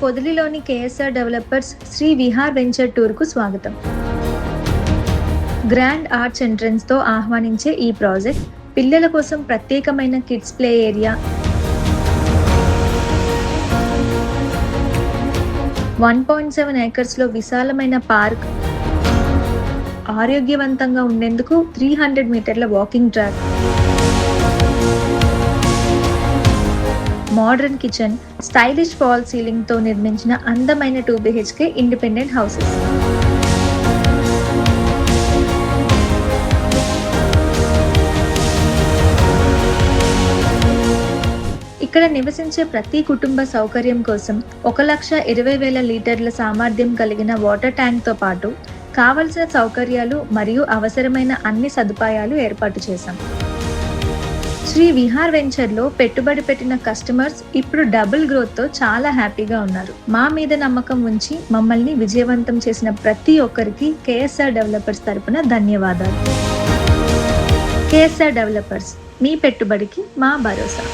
పొదిలిలోని KSR developers Sri Vihar venture టూర్కు స్వాగతం. Grand arch ఎంట్రన్స్తో ఆహ్వానించే ఈ ప్రాజెక్ట్ పిల్లల కోసం ప్రత్యేకమైన కిడ్స్ ప్లే ఏరియా, 1.7 ఏకర్స్లో విశాలమైన పార్క్, ఆరోగ్యవంతంగా ఉండేందుకు 300 మీటర్ల walking track, modern kitchen, stylish fall సీలింగ్తో నిర్మించిన అందమైన 2 BHK ఇండిపెండెంట్ హౌసెస్. ఇక్కడ నివసించే ప్రతి కుటుంబ సౌకర్యం కోసం 1,20,000 లీటర్ల సామర్థ్యం కలిగిన వాటర్ ట్యాంక్తో పాటు కావలసిన సౌకర్యాలు మరియు అవసరమైన అన్ని సదుపాయాలు ఏర్పాటు చేశాం. శ్రీ విహార్ వెంచర్లో పెట్టుబడి పెట్టిన కస్టమర్స్ ఇప్పుడు డబుల్ గ్రోత్తో చాలా హ్యాపీగా ఉన్నారు. మా మీద నమ్మకం ఉంచి మమ్మల్ని విజయవంతం చేసిన ప్రతి ఒక్కరికి కేఎస్ఆర్ డెవలపర్స్ తరపున ధన్యవాదాలు. కేఎస్ఆర్ డెవలపర్స్, మీ పెట్టుబడికి మా భరోసా.